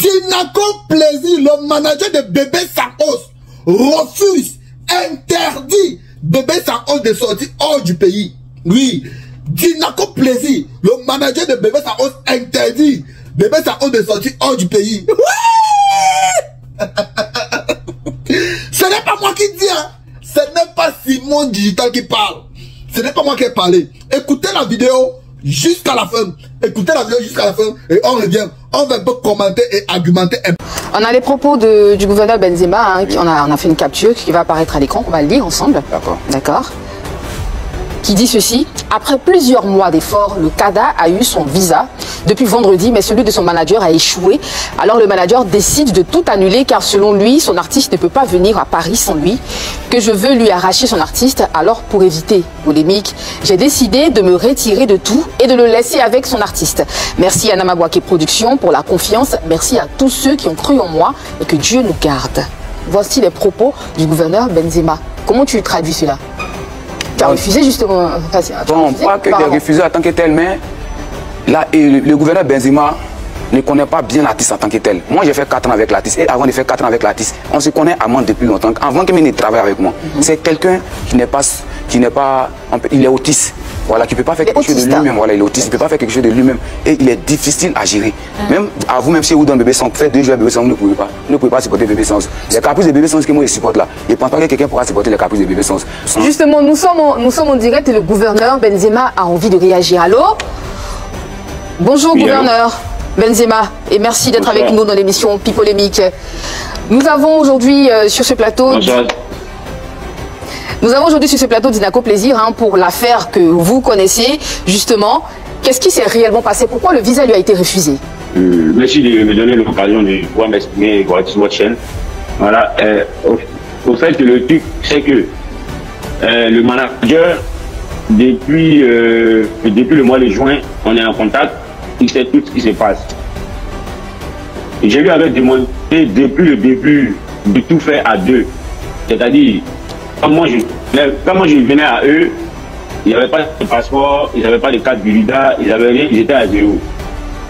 Dinaco Plaisir, le manager de Bébé Saos, refuse, interdit Bébé Saos de sortir hors du pays. Oui, Dinaco Plaisir, le manager de Bébé Saos, interdit Bébé Saos de sortir hors du pays. Oui. Ce n'est pas moi qui dis, hein. Ce n'est pas Simon Digital qui parle. Ce n'est pas moi qui ai parlé. Écoutez la vidéo jusqu'à la fin. Écoutez la vidéo jusqu'à la fin et on revient. On va un peu commenter et argumenter un peu. On a les propos du gouverneur Benzema, hein, on a fait une capture qui va apparaître à l'écran, on va le lire ensemble. D'accord. D'accord. Qui dit ceci: après plusieurs mois d'efforts, le CADA a eu son visa depuis vendredi, mais celui de son manager a échoué. Alors le manager décide de tout annuler car selon lui, son artiste ne peut pas venir à Paris sans lui. Que je veux lui arracher son artiste, alors pour éviter polémique, j'ai décidé de me retirer de tout et de le laisser avec son artiste. Merci à Namabouaké Productions pour la confiance. Merci à tous ceux qui ont cru en moi et que Dieu nous garde. Voici les propos du gouverneur Benzema. Comment tu traduis cela? Tu as refusé justement. Bon, pas que j'ai refusé en tant que tel, mais là, le gouverneur Benzema ne connaît pas bien l'artiste en tant que tel. Moi, j'ai fait 4 ans avec l'artiste et avant de faire 4 ans avec l'artiste, on se connaît avant depuis longtemps. Avant qu'il ne travaille avec moi, c'est quelqu'un qui n'est pas, il est autiste. Voilà, qui ne peut pas faire quelque chose de lui-même. Voilà, il est autiste, il ne peut pas faire quelque chose de lui-même. Et il est difficile à gérer. Même à vous-même, si vous donnez Bébé Sans, faites 2 jours Bébé Sans, vous ne pouvez pas supporter Bébé Sans. Les caprices de Bébé Sans que moi je supporte là, je ne pense pas que quelqu'un pourra supporter les caprices de Bébé Sans. Justement, nous sommes en direct et le gouverneur Benzema a envie de réagir. Allô? Bonjour, oui, gouverneur Benzema, et merci d'être avec nous dans l'émission Pipolémique. Nous avons aujourd'hui sur ce plateau... Nous avons aujourd'hui sur ce plateau Dinaco Plaisir hein, pour l'affaire que vous connaissez. Justement, qu'est-ce qui s'est réellement passé? Pourquoi le visa lui a été refusé? Merci de me donner l'occasion de pouvoir m'exprimer sur votre chaîne. Voilà. Au fait, le truc, c'est que le manager, depuis le mois de juin, on est en contact. Il sait tout ce qui se passe. Je lui avais demandé depuis le début de tout faire à deux. C'est-à-dire, quand moi je venais à eux, il n'y avait pas de passeport, ils n'avaient pas de carte Bulida, ils n'avaient rien, ils étaient à zéro.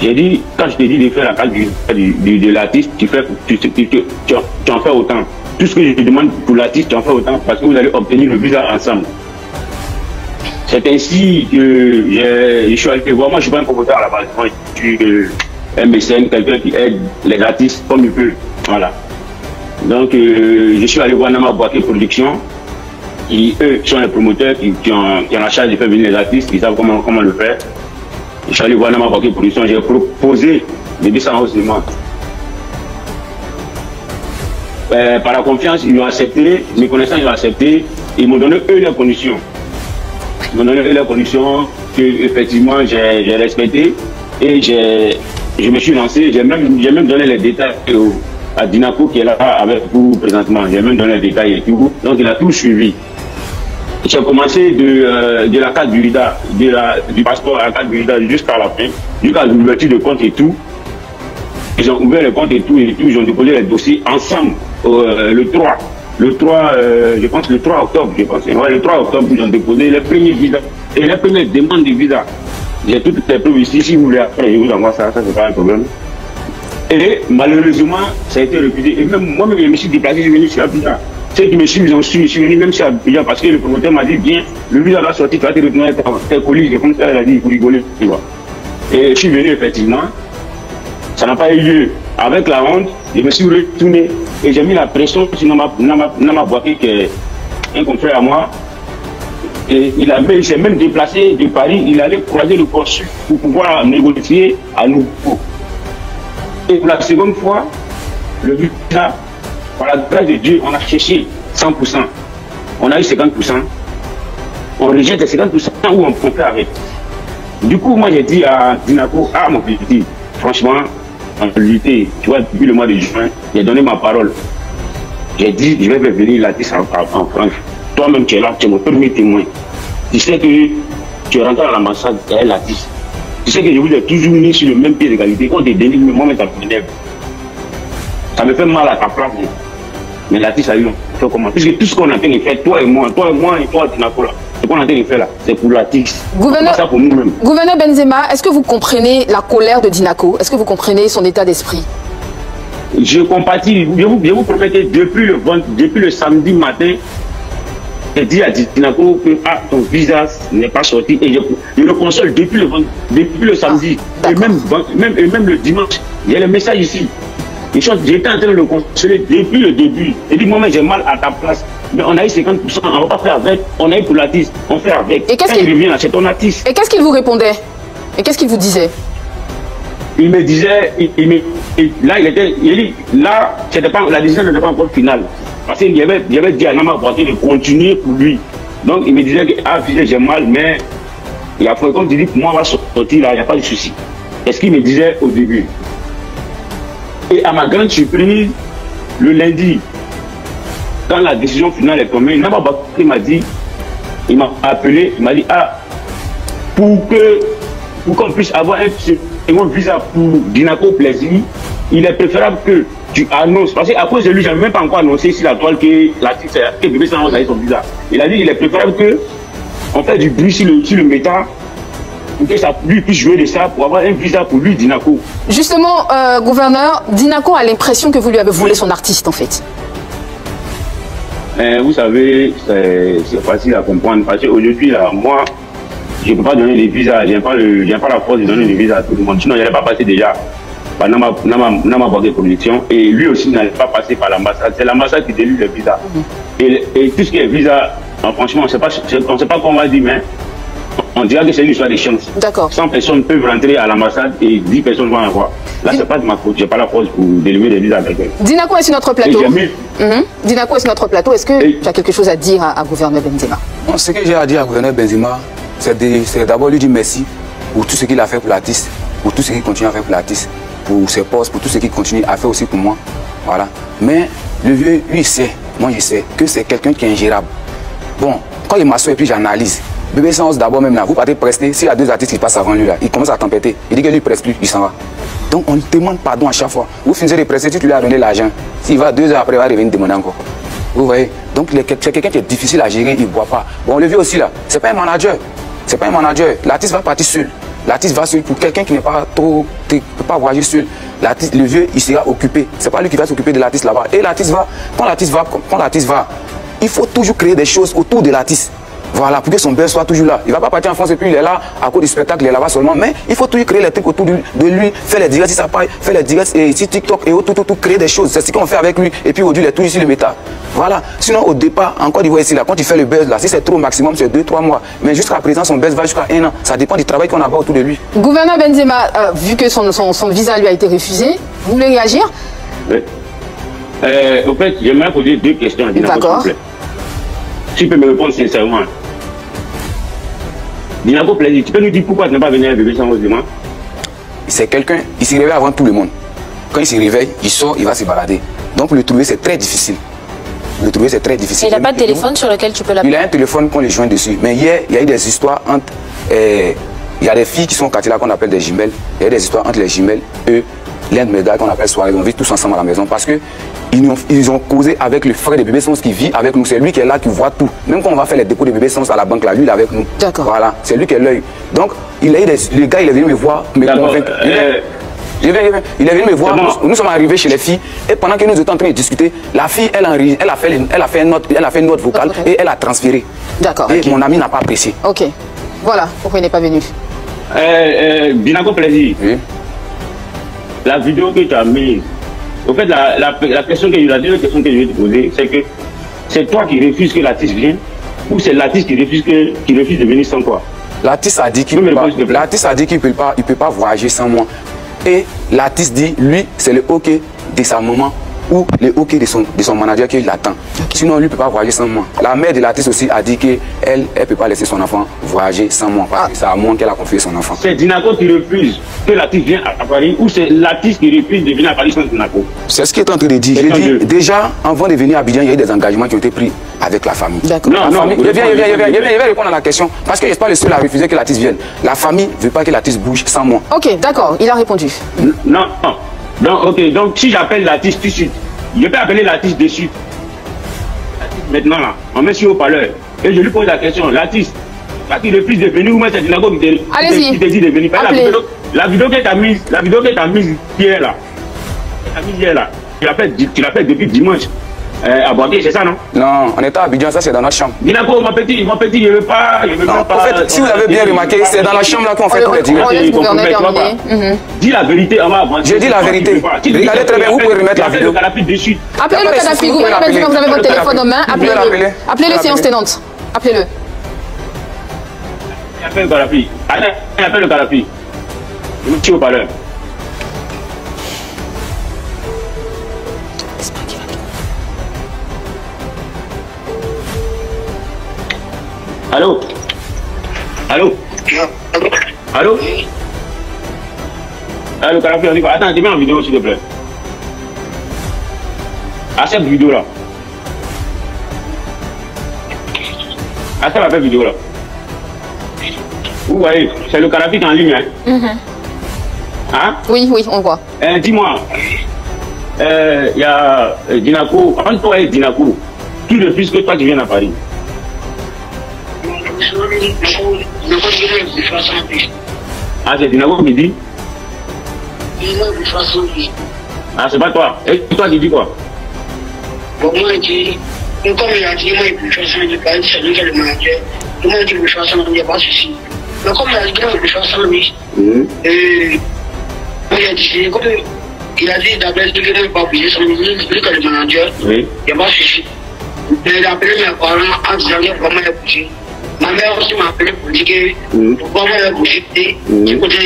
J'ai dit, quand je te dis de faire la carte de l'artiste, tu en fais autant. Tout ce que je te demande pour l'artiste, tu en fais autant parce que vous allez obtenir le visa ensemble. C'est ainsi que je suis allé voir. Moi, je ne suis pas un promoteur à la base. Moi, je suis un mécène, quelqu'un qui aide les artistes comme il peut. Voilà. Donc, je suis allé voir Namabouaké Productions. Eux sont les promoteurs qui ont la charge de faire venir les artistes, ils savent comment le faire. Je suis allé voir Namabouaké Productions, j'ai proposé de 200 haussements. Par la confiance, ils l'ont accepté, mes connaissances, ils l'ont accepté, ils m'ont donné eux leurs conditions. Ils m'ont donné eux leurs conditions que effectivement j'ai respecté et je me suis lancé, j'ai même donné les détails à Dinaco qui est là avec vous présentement. J'ai même donné les détails et tout, donc il a tout suivi. J'ai commencé de la carte Bulida, du passeport à la carte Bulida jusqu'à la fin, jusqu'à l'ouverture de compte et tout. Ils ont ouvert le compte et tout, ils ont déposé les dossiers ensemble le 3, je pense le 3 octobre, je pense. Ouais, le 3 octobre, ils ont déposé les premiers visas et les premières demandes de visa. J'ai toutes les preuves ici, si vous voulez après, je vous envoie ça c'est pas un problème. Et malheureusement, ça a été refusé. Et même moi-même, je me suis déplacé, je suis venu sur Abidjan. Ceux qui me suivent, je suis venu même sur Abidjan parce que le promoteur m'a dit, viens, le visa va sortir, tu vas te retourner tes colis. J'ai comme ça, il a dit, il faut rigoler, tu vois. Et je suis venu effectivement. Ça n'a pas eu lieu. Avec la honte, je me suis retourné et j'ai mis la pression sur Namabouaké, qui est un confrère à moi. Et il s'est même déplacé de Paris, il allait croiser le consul pour pouvoir négocier à nouveau. Et pour la seconde fois, le visa, par la grâce de Dieu, on a cherché 100%. On a eu 50%. On rejette les 50% où on peut faire avec. Du coup, moi j'ai dit à Dinaco, mon petit, franchement, en réalité, tu vois, depuis le mois de juin, j'ai donné ma parole. J'ai dit, je vais faire venir l'artiste en France. Toi-même, tu es là, tu es mon premier témoin. Tu sais que tu es rentré à l'ambassade et l'artiste. Tu sais que je vous ai toujours mis sur le même pied d'égalité. Quand tu es dénigré, moi-même, ça me m'énerve. Ça me fait mal à ta place. Mais l'artiste a eu fait comment? Puisque tout ce qu'on a en train de faire, toi et moi, et toi, Dinaco, là, ce qu'on a en train de faire là, c'est pour l'artiste. Gouverneur, ça pour nous-mêmes. Gouverneur Benzema, est-ce que vous comprenez la colère de Dinaco? Est-ce que vous comprenez son état d'esprit? je compatis, je vous promets que depuis le samedi matin, j'ai dit à Dinako que ton visa n'est pas sorti et je le console depuis le samedi et même le dimanche. Il y a le message ici. J'étais en train de le consoler depuis le début. Il dit, moi, j'ai mal à ta place. Mais on a eu 50%, on ne va pas faire avec. On a eu pour l'artiste, on fait avec. Et qu'est-ce qu'il revient là, c'est ton artiste. Et qu'est-ce qu'il vous répondait? Et qu'est-ce qu'il vous disait? Il me disait, là, la décision n'était pas encore finale. Parce qu'il y avait dit à Nama Boaké de continuer pour lui. Donc il me disait que j'ai mal, mais il y a comme tu dis, pour moi, on va sortir là, il n'y a pas de souci. C'est ce qu'il me disait au début. Et à ma grande surprise, le lundi, quand la décision finale est tombée, Nama Boaké m'a dit, il m'a appelé, il m'a dit, pour qu'on puisse avoir un visa pour Dinako Plaisir, il est préférable que tu annonces, parce qu'à cause de lui, je n'avais même pas encore annoncé sur la toile que Bébé Sangos a eu son visa. Il a dit qu'il est préférable qu'on fait du bruit sur le méta, pour que lui puisse jouer de ça, pour avoir un visa pour lui, Dinako. Justement, gouverneur, Dinako a l'impression que vous lui avez volé son artiste, en fait. Vous savez, c'est facile à comprendre, parce qu'aujourd'hui, là, moi, je ne peux pas donner des visas, je n'ai pas la force de donner des visas à tout le monde, sinon il n'allait pas passer déjà par Nama Boaké Production, et lui aussi n'allait pas passer par l'ambassade. C'est l'ambassade qui délivre les visas. Et tout ce qui est visa, franchement, on ne sait pas comment on va dire, mais on dirait que c'est une histoire de chance. D'accord. 100 personnes peuvent rentrer à l'ambassade et 10 personnes vont en avoir. Là, ce n'est pas de ma faute, je n'ai pas la force pour délivrer des visas à quelqu'un. Dinako est sur notre plateau. Dinako est sur notre plateau. Est-ce que tu as quelque chose à dire à gouverneur Benzema? Ce que j'ai à dire à gouverneur Benzema, c'est d'abord lui dire merci pour tout ce qu'il a fait pour l'artiste, pour tout ce qu'il continue à faire pour l'artiste, pour ses postes, pour tout ce qu'il continue à faire aussi pour moi. Voilà. Mais le vieux, lui, il sait, moi je sais, que c'est quelqu'un qui est ingérable. Bon, quand il m'assoit et puis j'analyse, Bébé Sangos d'abord même là, vous partez prester, s'il y a 2 artistes qui passent avant lui là, il commence à tempêter, il dit que lui ne presse plus, il s'en va. Donc on demande pardon à chaque fois. Vous finissez de presser, si tu lui as donné l'argent, s'il va 2 heures après, il va revenir demander encore. Vous voyez? Donc c'est quelqu'un qui est difficile à gérer, il ne boit pas. Bon, le vieux aussi là, c'est pas un manager. C'est pas un manager. L'artiste va partir seul. L'artiste va seul. Pour quelqu'un qui n'est pas trop, qui ne peut pas voyager seul. L'artiste, le vieux, il sera occupé. C'est pas lui qui va s'occuper de l'artiste là-bas. Et l'artiste va, quand l'artiste va, il faut toujours créer des choses autour de l'artiste. Voilà, pour que son buzz soit toujours là. Il ne va pas partir en France et puis il est là, à cause du spectacle, il est là-bas seulement. Mais il faut toujours créer les trucs autour de lui, faire les directs si ça paye, faire les directs sur TikTok et tout, créer des choses. C'est ce qu'on fait avec lui. Et puis aujourd'hui, il est toujours sur le méta. Voilà. Sinon, au départ, encore du ici, là, quand il fait le buzz, là, si c'est trop maximum, c'est 2-3 mois. Mais jusqu'à présent, son buzz va jusqu'à 1 an. Ça dépend du travail qu'on a autour de lui. Gouverneur Benzema, vu que son visa lui a été refusé, vous voulez réagir? Oui. Au fait, j'aimerais poser 2 questions à Dinako. D'accord. Si tu peux me répondre sincèrement. Dinako Plaisir, tu peux nous dire pourquoi tu n'es pas venu à Bébé Sangos demain? C'est quelqu'un, il se réveille avant tout le monde. Quand il se réveille, il sort, il va se balader. Donc le trouver, c'est très difficile. Le trouver, c'est très difficile. Et il n'a pas de téléphone sur lequel tu peux l'appeler? Il a un téléphone qu'on les joint dessus. Mais hier, il y a eu des histoires entre... il y a des filles qui sont au quartier là qu'on appelle des jumelles. Il y a eu des histoires entre les jumelles, eux, l'un de mes gars qu'on appelle soirée. On vit tous ensemble à la maison parce que ils ont causé avec le frère de Bébé Sangos qui vit avec nous. C'est lui qui est là, qui voit tout. Même quand on va faire les dépôts de Bébé Sangos à la banque là, lui il est avec nous. D'accord. Voilà, c'est lui qui est l'œil. Donc, le gars il est venu me voir, me convaincre. Il est venu me voir, nous sommes arrivés chez les filles et pendant que nous étions en train de discuter, la fille elle a fait une note vocale et elle a transféré. D'accord. Et mon ami n'a pas apprécié. Ok. Voilà pourquoi il n'est pas venu. Dinako Plaisir. Oui. La vidéo que tu as mise, au fait, la deuxième question que je vais te poser, c'est que c'est toi qui refuses que l'artiste vienne ou c'est l'artiste qui refuse de venir sans toi? L'artiste a dit qu'il ne peut pas voyager sans moi. Et l'artiste dit, lui, c'est le OK de sa maman ou le OK de son manager qui l'attend. Sinon, lui ne peut pas voyager sans moi. La mère de l'artiste aussi a dit qu'elle ne peut pas laisser son enfant voyager sans moi. Parce que c'est à moi qu'elle a confié son enfant. C'est Dinako qui refuse que l'artiste vienne à Paris ou c'est l'artiste qui refuse de venir à Paris sans Dinako? C'est ce qu'il est en train de dire. J'ai dit, déjà, avant de venir à Abidjan, il y a eu des engagements qui ont été pris avec la famille. D'accord. Non, je vais répondre à la question. Parce que je ne suis pas le seul à refuser que l'artiste vienne. La famille ne veut pas que l'artiste bouge sans moi. Ok, d'accord, il a répondu. Non. Donc si j'appelle l'artiste tout de suite, je peux appeler l'artiste de suite. Maintenant là, on met sur haut-parleur et je lui pose la question, l'artiste, pas qu'il refuse de venir ou moi c'est Dinako qui te dit de venir. La vidéo que tu as mise hier là, tu l'as fait depuis dimanche. Aborder, c'est ça, non? Non, on était à Abidjan, ça c'est dans notre chambre. Dinako, mon petit, je veux pas. En fait, si vous avez bien remarqué, c'est dans la chambre là qu'on fait tous les directs. Dis la vérité, on va avancer. Je dis la vérité. Regardez très bien, vous pouvez remettre la vidéo. Appelez le Kadhafi, gouverneur Benzema, vous avez votre téléphone en main, appelez-le. Appelez-le, séance tenante. Appelez-le. Appelle le Kadhafi. Appelle le Kadhafi. Je me tire au parleur. Allô? Allô? Allô? Allô, Kadhafi, on dit quoi? Attends, tu mets en vidéo, s'il te plaît. Accepte vidéo là. Accepte la vidéo là. Vous voyez, c'est le Kadhafi qui est en ligne, hein? Hein? Oui, oui, on voit. Dis-moi, il y a Dinako, entre toi et Dinako, qui refuse que toi tu viennes à Paris? Ah, c'est Dinako qui dit? Ah, c'est pas toi. Et toi, tu dis quoi? Bon, moi, je dis, comme il a dit, moi, il peut faire ça, il parle, c'est lui qui est le manager. Moi, je dis, il peut faire ça, il n'y a pas de souci. Mais comme il a dit, il peut faire ça, lui. Et moi, il a dit, comme il a dit, d'abord, il ne peut pas oublier son lui qui est le manager. Il n'y a pas de souci. Mais il a appelé mes parents en disant comment il a bougé. Ma mère aussi m'a appelé pour dire que pourquoi moi, il a bougé du côté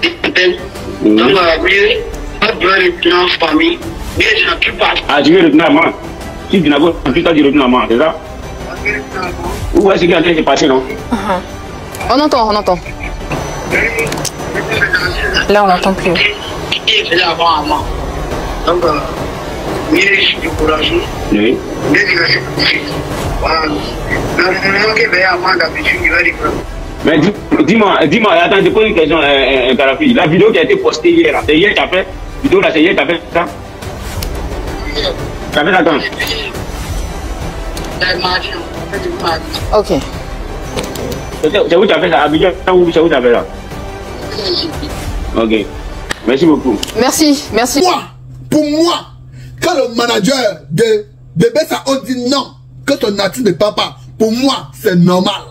des peines. Donc, oui, pas de retourner en famille. Mais je n'ai plus pas. Ah, tu veux retourner à moi? Si tu n'as pas plus tard, tu retournes à moi, c'est ça? Où est-ce qu'il est en train de se passer, non? On entend, on entend. Là, on n'entend plus. Il est avant à moi. Donc, oui, je suis découragé. Oui. Mais il va se coucher. Voilà. Le moment qu'il va y avoir d'habitude, il va les prendre. Mais dis-moi, attends, je pose une question, Kadhafi. La vidéo qui a été postée hier, là, c'est hier que tu as fait? Vidéo là, c'est hier que tu as fait ça? Tu as fait ça quand? Ok. C'est où tu as fait ça? Abidjan, c'est où tu as fait ça? Ok. Merci beaucoup. Merci, merci. Pour moi, quand le manager de Bébé Sao dit non, que ton nature ne part pas, pour moi, c'est normal.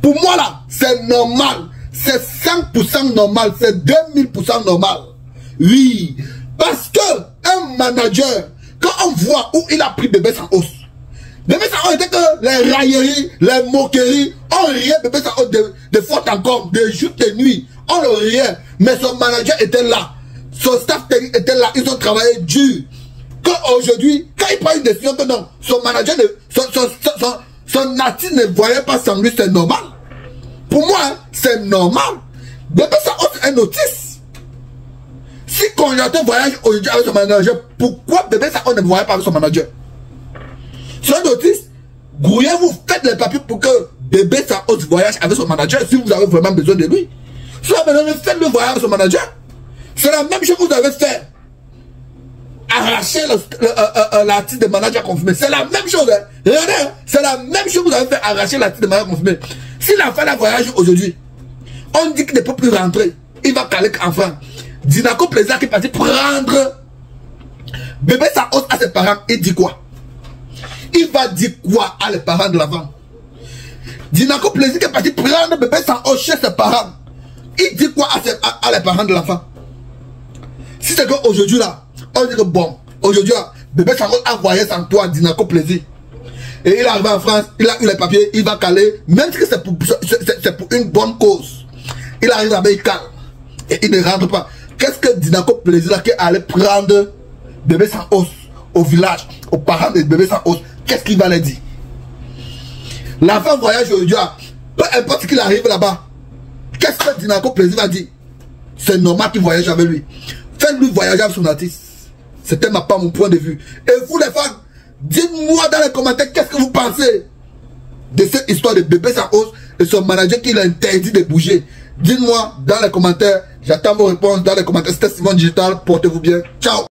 Pour moi, là, c'est normal. C'est 5% normal. C'est 2000% normal. Oui. Parce que un manager, quand on voit où il a pris Bébé Sao, Bébé Sao était que les railleries, les moqueries, on riait Bébé Sao de faute encore, de jour et de nuit. On le riait. Mais son manager était là. Son staff technique était là. Ils ont travaillé dur. Qu'aujourd'hui, quand il prend une décision que non, son manager, son nature ne voyait pas sans lui, c'est normal. Pour moi, c'est normal. Bébé Sao est un autiste. Si Konyaté voyage aujourd'hui avec son manager, pourquoi Bébé Sao ne voyait pas avec son manager? C'est un autiste. Grouillez-vous, faites les papiers pour que Bébé Sao voyage avec son manager si vous avez vraiment besoin de lui. Si vous avez besoin de faire le voyage avec son manager, c'est la même chose que vous avez fait. Arracher la titre de manager confirmé. C'est la même chose. Hein. Regardez, c'est la même chose que vous avez fait, arracher la titre de manager confirmé. S'il a fait le voyage aujourd'hui, on dit qu'il ne peut plus rentrer. Il va caler en France. Dinako Plaisir qui est parti prendre Bébé Sao à ses parents. Il dit quoi? Il va dire quoi à les parents de l'avant? Dinako Plaisir qui est parti prendre Bébé Sao chez ses parents. Il dit quoi à les parents de l'enfant? Si c'est qu'aujourd'hui là, on dit que bon, aujourd'hui là, Bébé Sao a voyagé sans toi, Dinako Plaisir. Et il est arrivé en France, il a eu les papiers, il va caler, même si c'est pour une bonne cause. Il arrive là-bas, il cale. Et il ne rentre pas. Qu'est-ce que Dinako Plaisir là qui allait prendre Bébé Sao au village, aux parents de Bébé Sao, qu'est-ce qu'il va leur dire? L'enfant voyage aujourd'hui là, peu importe qu'il arrive là-bas, qu'est-ce que Dinako Plaisir va dire? C'est normal qu'il voyage avec lui. Faites-lui voyager avec son artiste. C'était pas mon point de vue. Et vous les fans, dites-moi dans les commentaires qu'est-ce que vous pensez de cette histoire de Bébé Sao et son manager qui l'a interdit de bouger. Dites-moi dans les commentaires. J'attends vos réponses dans les commentaires. C'était Simon Digital. Portez-vous bien. Ciao.